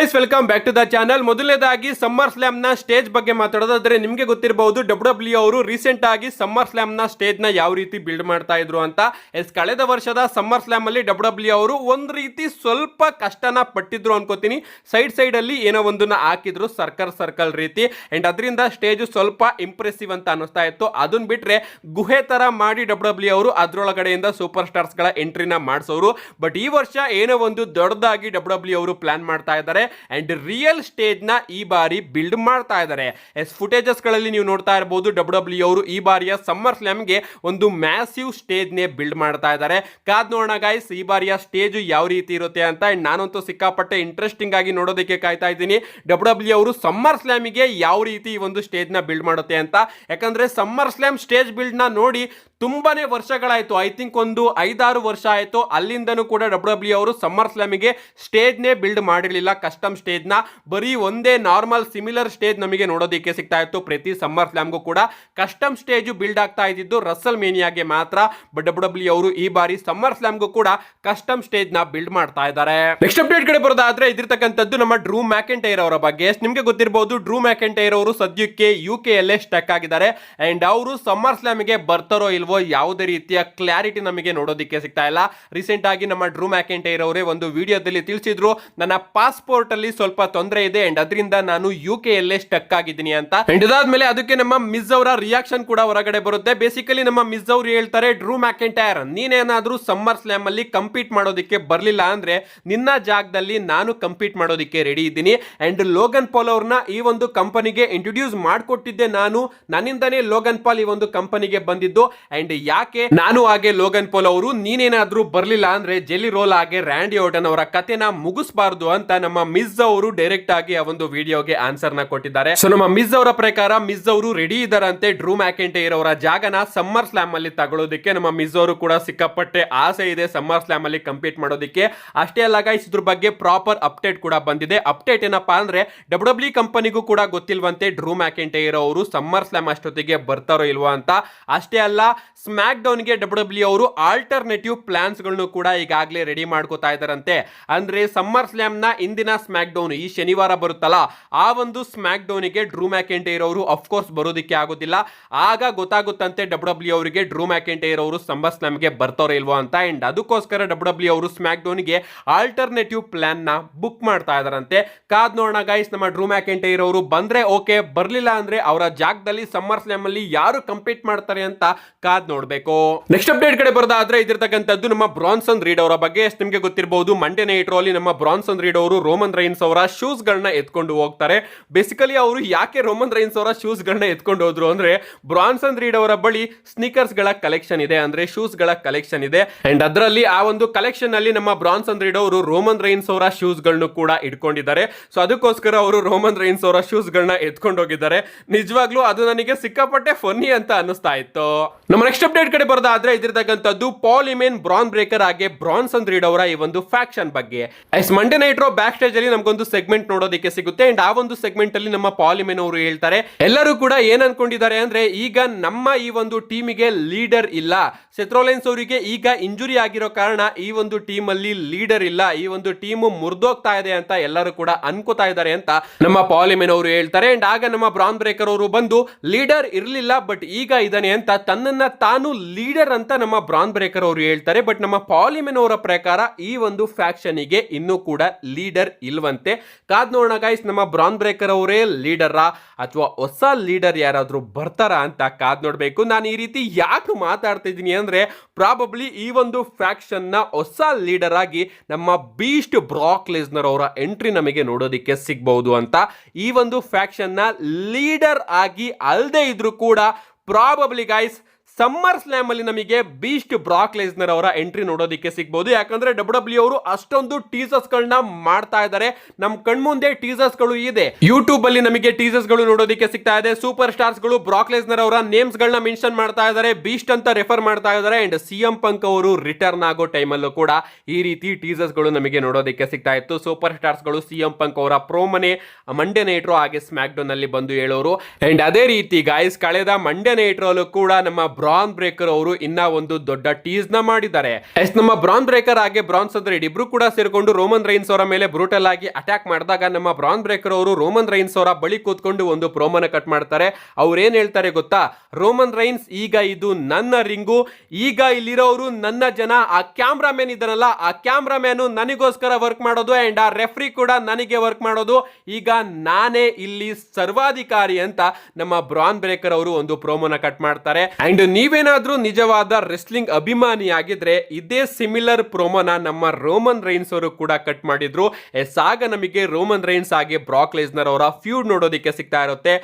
Guys, welcome back to the channel. ಮೊದಲನೇದಾಗಿ SummerSlam ನ stage ಬಗ್ಗೆ ಮಾತಾಡೋದಾದ್ರೆ ನಿಮಗೆ ಗೊತ್ತಿರಬಹುದು ಡಬ್ಲ್ಯೂ ಅವರು ರೀಸೆಂಟ್ ಆಗಿ ಸಮ್ಮರ್ ಸ್ಲಾಮ್ ನ ಸ್ಟೇಜ್ ನ ಯಾವ ರೀತಿ ಬಿಲ್ಡ್ ಮಾಡ್ತಾ ಇದ್ರು ಅಂತ. ಕಳೆದ ವರ್ಷದ ಸಮ್ಮರ್ ಸ್ಲಾಮ್ ಅಲ್ಲಿ ಡಬ್ಲ್ಯೂ ಅವರು ಒಂದ್ ರೀತಿ ಸ್ವಲ್ಪ ಕಷ್ಟನ ಪಟ್ಟಿದ್ರು ಅನ್ಕೋತೀನಿ. ಸೈಡ್ ಅಲ್ಲಿ ಏನೋ ಒಂದನ್ನ ಹಾಕಿದ್ರು ಸರ್ಕಲ್ ರೀತಿ, ಅಂಡ್ ಅದರಿಂದ ಸ್ಟೇಜ್ ಸ್ವಲ್ಪ ಇಂಪ್ರೆಸಿವ್ ಅಂತ ಅನಿಸ್ತಾ ಇತ್ತು. ಅದನ್ನ ಬಿಟ್ರೆ ಗುಹೆ ತರ ಮಾಡಿ ಡಬ್ಲ್ಯೂ ಅವರು ಅದ್ರೊಳಗಡೆಯಿಂದ ಸೂಪರ್ ಸ್ಟಾರ್ಸ್ ಗಳ ಎಂಟ್ರಿನ ಮಾಡಿಸೋರು. ಬಟ್ ಈ ವರ್ಷ ಏನೋ ಒಂದು ದೊಡ್ಡದಾಗಿ ಡಬ್ಲ್ಯೂ ಅವರು ಪ್ಲಾನ್ ಮಾಡ್ತಾ ಇದ್ದಾರೆ ಅಂಡ್ ರಿಯಲ್ ಸ್ಟೇಜ್ ನ ಈ ಬಾರಿ ಬಿಲ್ಡ್ ಮಾಡ್ತಾ ಇದ್ದಾರೆ. ಫುಟೇಜಸ್ ಗಳಲ್ಲಿ ನೀವು ನೋಡ್ತಾ ಇರಬಹುದು ಡಬ್ಲ್ಯೂ ಅವರು ಈ ಬಾರಿಯ ಸಮ್ಮರ್ ಸ್ಲಾಮ್ ಗೆ ಒಂದು ಮ್ಯಾಸಿವ್ ಸ್ಟೇಜ್ ನೇ ಬಿಲ್ಡ್ ಮಾಡ್ತಾ ಇದ್ದಾರೆ. ಕಾದ್ ನೋಡೋಣ ಗೈಸ್ ಈ ಬಾರಿಯ ಸ್ಟೇಜ್ ಯಾವ ರೀತಿ ಇರುತ್ತೆ ಅಂತ. ಅಂಡ್ ನಾನಂತೂ ಸಿಕ್ಕಾಪಟ್ಟೆ ಇಂಟ್ರೆಸ್ಟಿಂಗ್ ಆಗಿ ನೋಡೋದಕ್ಕೆ ಕಾಯ್ತಾ ಇದ್ದೀನಿ ಡಬ್ಲ್ಯೂ ಅವರು ಸಮ್ಮರ್ ಸ್ಲಾಮ್ ಗೆ ಯಾವ ರೀತಿ ಒಂದು ಸ್ಟೇಜ್ ನ ಬಿಲ್ಡ್ ಮಾಡುತ್ತೆ ಅಂತ. ಯಾಕಂದ್ರೆ ಸಮ್ಮರ್ ಸ್ಲಾಮ್ ಸ್ಟೇಜ್ ಬಿಲ್ಡ್ ನ ನೋಡಿ ತುಂಬಾನೇ ವರ್ಷಗಳಾಯ್ತು. ಐ ಥಿಂಕ್ ಒಂದು 5-6 ವರ್ಷ ಆಯ್ತು. ಅಲ್ಲಿಂದನೂ ಕೂಡ ಡಬ್ಲ್ಯೂ ಅವರು ಸಮ್ಮರ್ ಸ್ಲಾಮಿಗೆ ಸ್ಟೇಜ್ ನೇ ಬಿಲ್ಡ್ ಮಾಡಿರಲಿಲ್ಲ, ಕಸ್ಟಮ್ ಸ್ಟೇಜ್ ನ. ಬರೀ ಒಂದೇ ನಾರ್ಮಲ್ ಸಿಮಿಲರ್ ಸ್ಟೇಜ್ ನಮಗೆ ನೋಡೋದಕ್ಕೆ ಸಿಗ್ತಾ ಇತ್ತು. ಪ್ರತಿ ಸಮ್ಮರ್ ಸ್ಲಾಮ್ಗೂ ಕೂಡ ಕಸ್ಟಮ್ ಸ್ಟೇಜ್ ಬಿಲ್ಡ್ ಆಗ್ತಾ ಇದ್ದಿದ್ದು ರಸಲ್ ಮೇನಿಯಾಗೆ ಮಾತ್ರ. ಬಟ್ ಡಬ್ಲ್ಯೂ ಅವರು ಈ ಬಾರಿ ಸಮ್ಮರ್ ಸ್ಲಾಮ್ಗೂ ಕೂಡ ಕಸ್ಟಮ್ ಸ್ಟೇಜ್ ನ ಬಿಲ್ಡ್ ಮಾಡ್ತಾ ಇದ್ದಾರೆ. ನೆಕ್ಸ್ಟ್ ಅಪ್ಡೇಟ್ ಕಡೆ ಬರೋದಾದ್ರೆ ಇದಿರ್ತಕ್ಕಂಥದ್ದು ನಮ್ಮ ಡ್ರೂ ಮ್ಯಾಕೆಂಟೈರ್ ಅವರ ಬಗ್ಗೆ. ನಿಮ್ಗೆ ಗೊತ್ತಿರಬಹುದು ಡ್ರೂ ಮ್ಯಾಕೆಂಟೈರ್ ಅವರು ಸದ್ಯಕ್ಕೆ UK ಯಲ್ಲೇ ಸ್ಟಕ್ ಆಗಿದ್ದಾರೆ. ಅಂಡ್ ಅವರು ಸಮ್ಮರ್ ಸ್ಲಾಮಿಗೆ ಬರ್ತಾರೋ ಇಲ್ವೋ ಯಾವುದೇ ರೀತಿಯ ಕ್ಲಾರಿಟಿ ನಮಗೆ ನೋಡೋದಕ್ಕೆ ಸಿಗ್ತಾ ಇಲ್ಲ. ರೀಸೆಂಟ್ ಆಗಿ ನಮ್ಮ ಡ್ರೂ ಮ್ಯಾಕೆಂಟೈರ್ ಅವರೇ ಒಂದು ವಿಡಿಯೋದಲ್ಲಿ ತಿಳಿಸಿದ್ರು, ನನ್ನ ಪಾಸ್ಪೋರ್ಟ್ ಅಲ್ಲಿ ಸ್ವಲ್ಪ ತೊಂದರೆ ಇದೆ ಅಂಡ್ ಅದರಿಂದ ನಾನು UK ಯಲ್ಲೇ ಸ್ಟಕ್ ಆಗಿದ್ದೀನಿ ಅಂತ. ಅಂಡ್ ಇದಾದ್ಮೇಲೆ ಅದಕ್ಕೆ ನಮ್ಮ ಮಿಸ್ ಅವರ ರಿಯಾಕ್ಷನ್ ಕೂಡ ಹೊರಗಡೆ ಬರುತ್ತೆ. ಬೇಸಿಕಲಿ ನಮ್ಮ ಮಿಸ್ ಅವರು ಹೇಳ್ತಾರೆ, ಡ್ರೂ ಮ್ಯಾಕೆಂಟೈರ್ ನೀನೇನಾದ್ರೂ ಸಮ್ಮರ್ ಸ್ಲಾಮ್ ಅಲ್ಲಿ ಕಂಪೀಟ್ ಮಾಡೋದಕ್ಕೆ ಬರ್ಲಿಲ್ಲ ಅಂದ್ರೆ ನಿನ್ನ ಜಾಗದಲ್ಲಿ ನಾನು ಕಂಪೀಟ್ ಮಾಡೋದಕ್ಕೆ ರೆಡಿ ಇದ್ದೀನಿ. ಅಂಡ್ ಲೋಗನ್ ಪಾಲ್ ಅವ್ರನ್ನ ಈ ಒಂದು ಕಂಪನಿಗೆ ಇಂಟ್ರೊಡ್ಯೂಸ್ ಮಾಡಿಕೊಟ್ಟಿದ್ದೆ ನಾನು, ನನ್ನಿಂದನೇ ಲೋಗನ್ ಪಾಲ್ ಈ ಒಂದು ಕಂಪನಿಗೆ ಬಂದಿದ್ದು. ಅಂಡ್ ಯಾಕೆ ನಾನು ಹಾಗೆ ಲೋಗನ್ ಪಾಲ್ ಅವರು ನೀನೇನಾದ್ರೂ ಬರ್ಲಿಲ್ಲ ಅಂದ್ರೆ ಜೆಲ್ಲಿ ರೋಲ್ ಹಾಗೆ ರ್ಯಾಂಡಿ ಓರ್ಟನ್ ಅವರ ಕಥೆನ ಮುಗಿಸಬಾರ್ದು ಅಂತ ನಮ್ಮ ಮಿಸ್ ಅವರು ಡೈರೆಕ್ಟ್ ಆಗಿ ಆ ಒಂದು ವಿಡಿಯೋಗೆ ಆನ್ಸರ್ ನ ಕೊಟ್ಟಿದ್ದಾರೆ. ಸೊ ನಮ್ಮ ಮಿಸ್ ಅವರ ಪ್ರಕಾರ ಮಿಸ್ ಅವರು ರೆಡಿ ಇದಾರಂತೆ ಡ್ರೂ ಮ್ಯಾಕೆಂಟೈರ್ ಅವರ ಜಾಗನ ಸಮ್ಮರ್ ಸ್ಲಾಮ್ ಅಲ್ಲಿ ತಗೊಳ್ಳೋದಕ್ಕೆ. ನಮ್ಮ ಮಿಸ್ ಅವರು ಕೂಡ ಸಿಕ್ಕಾಪಟ್ಟೆ ಆಸೆ ಇದೆ ಸಮ್ಮರ್ ಸ್ಲಾಮ್ ಅಲ್ಲಿ ಕಂಪೀಟ್ ಮಾಡೋದಕ್ಕೆ. ಅಷ್ಟೇ ಅಲ್ಲ ಗೈಸ್, ಇದ್ರ ಬಗ್ಗೆ ಪ್ರಾಪರ್ ಅಪ್ಡೇಟ್ ಕೂಡ ಬಂದಿದೆ. ಅಪ್ಡೇಟ್ ಏನಪ್ಪಾ ಅಂದ್ರೆ ಡಬ್ಲ್ಯೂ ಕಂಪನಿಗೂ ಕೂಡ ಗೊತ್ತಿಲ್ವಂತೆ ಡ್ರೂ ಮ್ಯಾಕೆಂಟೈರ್ ಅವರು ಸಮ್ಮರ್ ಸ್ಲಾಮ್ ಅಷ್ಟೊತ್ತಿಗೆ ಬರ್ತಾರೋ ಇಲ್ವಾ ಅಂತ. ಅಷ್ಟೇ ಅಲ್ಲ, ಸ್ಮ್ಯಾಕ್ ಡೌನ್ ಗೆ ಡಬ್ಲ್ಯೂ ಅವರು ಆಲ್ಟರ್ನೇಟಿವ್ ಪ್ಲಾನ್ಸ್ ಗಳನ್ನು ಕೂಡ ಈಗಾಗಲೇ ರೆಡಿ ಮಾಡ್ಕೋತಾ ಇದ್ದಾರಂತೆ. ಅಂದ್ರೆ ಸಮ್ಮರ್ ಸ್ಲಾಮ್ ನ ಇಂದಿನ ಸ್ಮ್ಯಾಕ್ ಡೌನ್ ಈ ಶನಿವಾರ ಬರುತ್ತಲ್ಲ, ಆ ಒಂದು ಸ್ಮ್ಯಾಕ್ ಡೌನ್ ಗೆ ಡ್ರೂ ಮ್ಯಾಕೆಂಟೈರ್ ಅವರು ಅಫ್ಕೋರ್ಸ್ ಬರೋದಕ್ಕೆ ಆಗೋದಿಲ್ಲ. ಆಗ ಗೊತ್ತಾಗುತ್ತಂತೆ ಡಬ್ಲ್ಯೂ ಅವರಿಗೆ ಡ್ರೂ ಮ್ಯಾಕೆಂಟೈರ್ ಅವರು ಸಮ್ಮರ್ ಸ್ಲಾಮ್ ಗೆ ಬರ್ತಾರೋ ಇಲ್ವೋ ಅಂತ. ಅಂಡ್ ಅದಕ್ಕೋಸ್ಕರ ಡಬ್ಲ್ಯೂ ಅವರು ಸ್ಮ್ಯಾಕ್ ಡೌನ್ ಗೆ ಆಲ್ಟರ್ನೇಟಿವ್ ಪ್ಲಾನ್ ನ ಬುಕ್ ಮಾಡ್ತಾ ಇದಾರಂತೆ. ಕಾದ್ ನೋಡೋಣ ಗೈಸ್, ನಮ್ಮ ಡ್ರೂ ಮ್ಯಾಕೆಂಟೈರ್ ಅವರು ಬಂದ್ರೆ ಓಕೆ, ಬರ್ಲಿಲ್ಲ ಅಂದ್ರೆ ಅವರ ಜಾಗದಲ್ಲಿ ಸಮ್ಮರ್ ಸ್ಲಾಮ್ ಅಲ್ಲಿ ಯಾರು ಕಂಪೀಟ್ ಮಾಡ್ತಾರೆ ಅಂತ ಕಾದ್ ನೋಡ್ಬೇಕು. ನೆಕ್ಸ್ಟ್ ಅಪ್ಡೇಟ್ ಕಡೆ ಬರೋದಾದ್ರೆ ಇದಿರ್ತಕ್ಕಂಥದ್ದು ನಮ್ಮ ಬ್ರಾನ್ಸನ್ ರೀಡ್ ಅವರ ಬಗ್ಗೆ. ನಿಮಗೆ ಗೊತ್ತಿರಬಹುದು ಮಂಡೇ ನೈಟ್ ರೋ ಅಲ್ಲಿ ನಮ್ಮ ಬ್ರಾನ್ಸನ್ ರೀಡ್ ಅವರು ರೋಮನ್ ರೈನ್ಸ್ ಅವರ ಶೂಸ್ ಗಳನ್ನ ಎತ್ಕೊಂಡು ಹೋಗ್ತಾರೆ. ಬೇಸಿಕಲಿ ಅವರು ಯಾಕೆ ರೋಮನ್ ರೈನ್ಸ್ ಅವರ ಶೂಸ್ ಗಳನ್ನ ಎತ್ಕೊಂಡು ಹೋದ್ರು ಅಂದ್ರೆ ಬ್ರಾನ್ಸನ್ ರೀಡ್ ಅವರ ಬಳಿ ಸ್ನೀಕರ್ಸ್ ಗಳ ಕಲೆಕ್ಷನ್ ಇದೆ, ಅಂದ್ರೆ ಶೂಸ್ ಗಳ ಕಲೆಕ್ಷನ್ ಇದೆ. ಅಂಡ್ ಅದರಲ್ಲಿ ಆ ಒಂದು ಕಲೆಕ್ಷನ್ ಅಲ್ಲಿ ನಮ್ಮ ಬ್ರಾನ್ಸನ್ ರೀಡ್ ಅವರು ರೋಮನ್ ರೈನ್ಸ್ ಅವರ ಶೂಸ್ ಗಳನ್ನು ಕೂಡ ಇಟ್ಕೊಂಡಿದ್ದಾರೆ. ಸೊ ಅದಕ್ಕೋಸ್ಕರ ಅವರು ರೋಮನ್ ರೈನ್ಸ್ ಅವರ ಶೂಸ್ ಗಳನ್ನ ಎತ್ಕೊಂಡು ಹೋಗಿದ್ದಾರೆ. ನಿಜವಾಗ್ಲೂ ಅದು ನನಗೆ ಸಿಕ್ಕಾಪಟ್ಟೆ ಫನ್ನಿ ಅಂತ ಅನಿಸ್ತಾ ಇತ್ತು. ನಮ್ಮ ನೆಕ್ಸ್ಟ್ ಅಪ್ಡೇಟ್ ಕಡೆ ಬರೋದಾದ್ರೆ ಇದಿರ್ತಕ್ಕಂಥದ್ದು ಪಾಲ್ ಹಿಮೆನ್, ಬ್ರಾನ್ ಬ್ರೇಕರ್ ಹಾಗೆ ಬ್ರಾನ್ಸನ್ ರೀಡ್ ಅವರ ಈ ಒಂದು ಫ್ಯಾಕ್ಷನ್ ಬಗ್ಗೆ. Monday night Raw back stage ಅಲ್ಲಿ ನಮಗೊಂದು ಸೆಗ್ಮೆಂಟ್ ನೋಡೋದಕ್ಕೆ ಸಿಗುತ್ತೆ. ಅಂಡ್ ಆ ಒಂದು ಸೆಗ್ಮೆಂಟ್ ಅಲ್ಲಿ ನಮ್ಮ ಪಾಲ್ ಹಿಮೆನ್ ಅವರು ಹೇಳ್ತಾರೆ, ಎಲ್ಲರೂ ಕೂಡ ಏನ್ ಅನ್ಕೊಂಡಿದ್ದಾರೆ ಅಂದ್ರೆ ಈಗ ನಮ್ಮ ಈ ಒಂದು ಟೀಮಿಗೆ ಲೀಡರ್ ಇಲ್ಲ, ಸೆಥ್ರೋಲೆನ್ಸ್ ಅವರಿಗೆ ಈಗ ಇಂಜುರಿ ಆಗಿರೋ ಕಾರಣ ಈ ಒಂದು ಟೀಮ್ ಅಲ್ಲಿ ಲೀಡರ್ ಇಲ್ಲ, ಈ ಒಂದು ಟೀಮ್ ಮುರಿದೋಗ್ತಾ ಇದೆ ಅಂತ ಎಲ್ಲರೂ ಕೂಡ ಅನ್ಕೋತಾ ಇದ್ದಾರೆ ಅಂತ ನಮ್ಮ ಪಾಲ್ ಹಿಮೆನ್ ಅವರು ಹೇಳ್ತಾರೆ. ಅಂಡ್ ಆಗ ನಮ್ಮ ಬ್ರಾನ್ ಬ್ರೇಕರ್ ಅವರು ಬಂದು ಲೀಡರ್ ಇರ್ಲಿಲ್ಲ ಬಟ್ ಈಗ ಇದಾನೆ ಅಂತ ತನ್ನನ್ನ ತಾನು ಲೀಡರ್ ಅಂತ ನಮ್ಮ ಬ್ರಾನ್ ಬ್ರೇಕರ್ ಅವರು ಹೇಳ್ತಾರೆ. ಬಟ್ ನಮ್ಮ ಪಾಲ್ ಹಿಮೆನ್ ಅವರ ಪ್ರಕಾರ ಈ ಒಂದು ಫ್ಯಾಕ್ಷನ್ ಗೆ ಇನ್ನೂ ಕೂಡ ಲೀಡರ್ ಇಲ್ವಂತೆ. ಕಾದ್ ನೋಡೋಣ ಗೈಸ್, ನಮ್ಮ ಬ್ರಾನ್ ಬ್ರೇಕರ್ ಅವರೇ ಲೀಡರಾ ಅಥವಾ ಹೊಸ ಲೀಡರ್ ಯಾರಾದ್ರೂ ಬರ್ತಾರಾ ಅಂತ ಕಾದ್ ನೋಡ್ಬೇಕು. ನಾನು ಈ ರೀತಿ ಯಾಕೆ ಮಾತಾಡ್ತಾ ಇದ್ದೀನಿ ಅಂದ್ರೆ ಪ್ರಾಬಬ್ಲಿ ಈ ಒಂದು ಫ್ಯಾಕ್ಷನ್ ನ ಹೊಸ ಲೀಡರ್ ಆಗಿ ನಮ್ಮ ಬೀಸ್ಟ್ ಬ್ರಾಕ್ ಲೆಸ್ನರ್ ಅವರ ಎಂಟ್ರಿ ನಮಗೆ ನೋಡೋದಕ್ಕೆ ಸಿಗಬಹುದು ಅಂತ. ಈ ಒಂದು ಫ್ಯಾಕ್ಷನ್ ನ ಲೀಡರ್ ಆಗಿ ಅಲ್ಲದೆ ಇದ್ರೂ ಕೂಡ ಪ್ರಾಬಬ್ಲಿ ಗೈಸ್ ಸಮ್ಮರ್ ಸ್ಲಾಮ್ ಅಲ್ಲಿ ನಮಗೆ ಬೀಸ್ಟ್ ಬ್ರಾಕ್ ಲೆಸ್ನರ್ ಅವರ ಎಂಟ್ರಿ ನೋಡೋದಕ್ಕೆ ಸಿಗಬಹುದು. ಯಾಕಂದ್ರೆ ಡಬ್ಲ್ಯೂ ಅವರು ಅಷ್ಟೊಂದು ಟೀಸರ್ಸ್ ಗಳನ್ನ ಮಾಡ್ತಾ ಇದ್ದಾರೆ. ನಮ್ ಕಣ್ಮುಂದೆ ಟೀಸರ್ಸ್ ಗಳು ಇದೆ, ಯೂಟ್ಯೂಬ್ ಅಲ್ಲಿ ನಮಗೆ ಟೀಸರ್ಸ್ ಗಳು ನೋಡೋದಕ್ಕೆ ಸಿಗ್ತಾ ಇದೆ. ಸೂಪರ್ ಸ್ಟಾರ್ಸ್ ಗಳು ಬ್ರಾಕ್ ಲೆಸ್ನರ್ ಅವರ ನೇಮ್ಸ್ ಗಳನ್ನ ಮೆನ್ಷನ್ ಮಾಡ್ತಾ ಇದ್ದಾರೆ, ಬೀಸ್ಟ್ ಅಂತ ರೆಫರ್ ಮಾಡ್ತಾ ಇದ್ದಾರೆ. ಅಂಡ್ CM ಪಂಕ್ ಅವರು ರಿಟರ್ನ್ ಆಗೋ ಟೈಮ್ ಅಲ್ಲೂ ಕೂಡ ಈ ರೀತಿ ಟೀಸರ್ಸ್ ಗಳು ನಮಗೆ ನೋಡೋದಕ್ಕೆ ಸಿಗ್ತಾ ಇತ್ತು. ಸೂಪರ್ ಸ್ಟಾರ್ಸ್ ಗಳು CM ಪಂಕ್ ಅವರ ಪ್ರೋಮನೆ ಮಂಡೇ ನೈಟ್ ರೋ ಹಾಗೆ ಸ್ಮ್ಯಾಕ್ ಡೌನ್ ಅಲ್ಲಿ ಬಂದು ಹೇಳೋರು. ಅಂಡ್ ಅದೇ ರೀತಿ ಗಾಯ್ಸ್ ಕಳೆದ ಮಂಡೇ ನೈಟ್ ರೋ ಕೂಡ ನಮ್ಮ ಬ್ರಾನ್ ಬ್ರೇಕರ್ ಅವರು ಇನ್ನ ಒಂದು ದೊಡ್ಡ ಟೀಸ್ ನ ಮಾಡಿದ್ದಾರೆ. ನಮ್ಮ ಬ್ರಾನ್ ಬ್ರೇಕರ್ ಹಾಗೆ ಬ್ರಾನ್ ಸದ್ರೆಡ್ ಇಬ್ರು ಕೂಡ ಸೇರ್ಕೊಂಡು ರೋಮನ್ ರೈನ್ಸ್ ಅವರ ಮೇಲೆ ಬ್ರೂಟಲ್ ಆಗಿ ಅಟ್ಯಾಕ್ ಮಾಡಿದಾಗ ನಮ್ಮ ಬ್ರಾನ್ ಬ್ರೇಕರ್ ಅವರು ರೋಮನ್ ರೈನ್ಸ್ ಅವರ ಬಳಿ ಕೂತ್ಕೊಂಡು ಒಂದು ಪ್ರೋಮೋನ ಕಟ್ ಮಾಡ್ತಾರೆ. ಅವ್ರು ಏನ್ ಹೇಳ್ತಾರೆ ಗೊತ್ತಾ, ರೋಮನ್ ರೈನ್ಸ್ ಈಗ ಇದು ನನ್ನ ರಿಂಗು, ಈಗ ಇಲ್ಲಿರೋರು ನನ್ನ ಜನ, ಆ ಕ್ಯಾಮ್ರಾಮನ್ ಇದನ್ನಲ್ಲ, ಆ ಕ್ಯಾಮ್ರಾಮನ್ ನನಗೋಸ್ಕರ ವರ್ಕ್ ಮಾಡೋದು ಅಂಡ್ ಆ ರೆಫ್ರಿ ಕೂಡ ನನಗೆ ವರ್ಕ್ ಮಾಡೋದು, ಈಗ ನಾನೇ ಇಲ್ಲಿ ಸರ್ವಾಧಿಕಾರಿ ಅಂತ ನಮ್ಮ ಬ್ರಾನ್ ಬ್ರೇಕರ್ ಅವರು ಒಂದು ಪ್ರೋಮೋನ ಕಟ್ ಮಾಡ್ತಾರೆ. ಅಂಡ್ ನೀವೇನಾದ್ರೂ ನಿಜವಾದ ರೆಸ್ಲಿಂಗ್ ಅಭಿಮಾನಿ ಆಗಿದ್ರೆ ಇದೇ ಸಿಮಿಲರ್ ಪ್ರೋಮೋನ ನಮ್ಮ ರೋಮನ್ ರೈನ್ಸ್ ಅವರು ಕೂಡ ಕಟ್ ಮಾಡಿದ್ರು. ಆಗ ನಮಗೆ ರೋಮನ್ ರೈನ್ಸ್ ಹಾಗೆ ಬ್ರಾಕ್ ಲೆಸ್ನರ್ ಅವರ ಫ್ಯೂಡ್ ನೋಡೋದಕ್ಕೆ ಸಿಗ್ತಾ ಇರುತ್ತೆ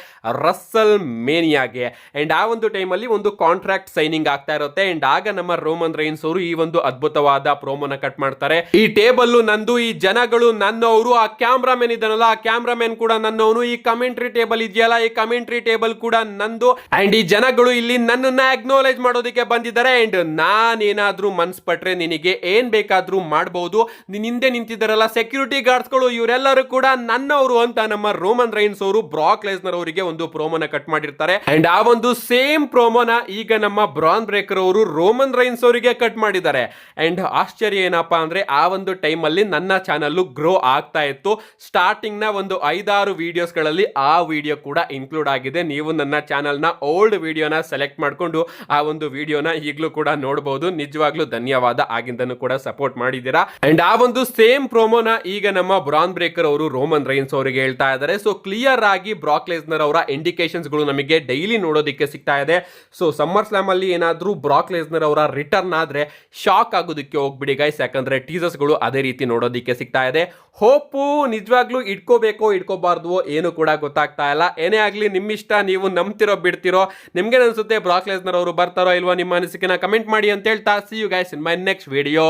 ರಸಲ್ ಮೇನಿಯಾಗೆ. ಅಂಡ್ ಆ ಒಂದು ಟೈಮಲ್ಲಿ ಒಂದು ಕಾಂಟ್ರಾಕ್ಟ್ ಸೈನಿಂಗ್ ಆಗ್ತಾ ಇರುತ್ತೆ. ಅಂಡ್ ಆಗ ನಮ್ಮ ರೋಮನ್ ರೈನ್ಸ್ ಅವರು ಈ ಒಂದು ಅದ್ಭುತವಾದ ಪ್ರೋಮೋನ ಕಟ್ ಮಾಡ್ತಾರೆ. ಈ ಟೇಬಲ್ ನಂದು, ಈ ಜನಗಳು ನನ್ನವರು, ಆ ಕ್ಯಾಮ್ರಾಮನ್ ಇದನ್ನಲ್ಲ, ಆ ಕ್ಯಾಮ್ರಾಮನ್ ಕೂಡ ನನ್ನವನು, ಈ ಕಮೆಂಟ್ರಿ ಟೇಬಲ್ ಇದೆಯಲ್ಲ, ಈ ಕಮೆಂಟ್ರಿ ಟೇಬಲ್ ಕೂಡ ನಂದು, ಅಂಡ್ ಈ ಜನಗಳು ಇಲ್ಲಿ ನನ್ನನ್ನ ಅಕ್ನಾಲೇಜ್ ಮಾಡೋದಕ್ಕೆ ಬಂದಿದ್ದಾರೆ. ಅಂಡ್ ನಾನೇನಾದ್ರೂ ಮನ್ಸ್ ಪಟ್ರೆ ನಿನಗೆ ಏನ್ ಬೇಕಾದ್ರೂ ಮಾಡಬಹುದು, ನಿನ್ ಹಿಂದೆ ನಿಂತಿದ್ದಾರಲ್ಲ ಸೆಕ್ಯೂರಿಟಿ ಗಾರ್ಡ್ಸ್ಗಳು ಇವರೆಲ್ಲರೂ ಕೂಡ ನನ್ನವರು ಅಂತ ನಮ್ಮ ರೋಮನ್ ರೈನ್ಸ್ ಅವರು ಬ್ರಾಕ್ ಲೆಸ್ನರ್ ಅವರಿಗೆ ಒಂದು ಪ್ರೋಮೋನ ಕಟ್ ಮಾಡಿರ್ತಾರೆ. ಅಂಡ್ ಆ ಒಂದು ಸೇಮ್ ಪ್ರೋಮೋನ ಈಗ ನಮ್ಮ ಬ್ರಾನ್ ಬ್ರೇಕರ್ ಅವರು ರೋಮನ್ ರೈನ್ಸ್ ಅವರಿಗೆ ಕಟ್ ಮಾಡಿದ್ದಾರೆ. ಅಂಡ್ ಆಶ್ಚರ್ಯ ಏನಪ್ಪಾ ಅಂದ್ರೆ ಆ ಒಂದು ಟೈಮ್ ಅಲ್ಲಿ ನನ್ನ ಚಾನಲ್ ಗ್ರೋ ಆಗ್ತಾ ಇತ್ತು. ಸ್ಟಾರ್ಟಿಂಗ್ ನ ಒಂದು 5-6 ವಿಡಿಯೋಸ್ ಗಳಲ್ಲಿ ಆ ವಿಡಿಯೋ ಕೂಡ ಇನ್ಕ್ಲೂಡ್ ಆಗಿದೆ. ನೀವು ನನ್ನ ಚಾನಲ್ ನ ಓಲ್ಡ್ ವಿಡಿಯೋನ ಸೆಲೆಕ್ಟ್ ಮಾಡ್ಕೊಂಡು ಆ ಒಂದು ವಿಡಿಯೋನ ಈಗಲೂ ಕೂಡ ನೋಡಬಹುದು. ನಿಜವಾಗ್ಲೂ ಧನ್ಯವಾದ, ಆಗಿಂದನು ಕೂಡ ಸಪೋರ್ಟ್ ಮಾಡಿದ್ದೀರಾ. ಅಂಡ್ ಆ ಒಂದು ಸೇಮ್ ಪ್ರೋಮೋನ ಈಗ ನಮ್ಮ ಬ್ರಾನ್ ಬ್ರೇಕರ್ ಅವರು ರೋಮನ್ ರೈನ್ಸ್ ಅವರಿಗೆ ಹೇಳ್ತಾ ಇದ್ದಾರೆ. ಸೊ ಕ್ಲಿಯರ್ ಆಗಿ ಬ್ರಾಕ್ ಲೆಸ್ನರ್ ಅವರ ಇಂಡಿಕೇಶನ್ಸ್ ಗಳು ನಮಗೆ ಡೈಲಿ ನೋಡೋದಕ್ಕೆ ಸಿಗ್ತಾ ಇದೆ. ಸೊ ಸಮ್ಮರ್ ಸ್ಲಾಮ್ ಅಲ್ಲಿ ಏನಾದ್ರೂ ಬ್ರಾಕ್ ಲೆಸ್ನರ್ ಅವರ ರಿಟರ್ನ್ ಆದ್ರೆ ಶಾಕ್ ಆಗೋದಕ್ಕೆ ಹೋಗ್ಬಿಡಿ ಗೈಸ್, ಯಾಕಂದ್ರೆ ಟೀಸರ್ಸ್ ಗಳು ಅದೇ ರೀತಿ ನೋಡೋದಕ್ಕೆ ಸಿಗ್ತಾ ಇದೆ. ಹೋಪು ನಿಜವಾಗ್ಲೂ ಇಟ್ಕೋಬೇಕೋ ಇಟ್ಕೋಬಾರ್ದು ಏನು ಕೂಡ ಗೊತ್ತಾಗ್ತಾ ಇಲ್ಲ. ಏನೇ ಆಗ್ಲಿ ನಿಮ್ಮಿಷ್ಟ, ನೀವು ನಂಬ್ತಿರೋ ಬಿಡ್ತಿರೋ, ನಿಮ್ಗೆ ಅನ್ಸುತ್ತೆ ಬ್ರಾಕ್ ಲೆಸ್ನರ್ ಅವರು ಬರ್ತಾರೋ ಇಲ್ವಾ, ನಿಮ್ಮ ಅನಿಸಿಕೆನ ಕಮೆಂಟ್ ಮಾಡಿ ಅಂತ ಹೇಳ್ತಾ see you guys in my next video.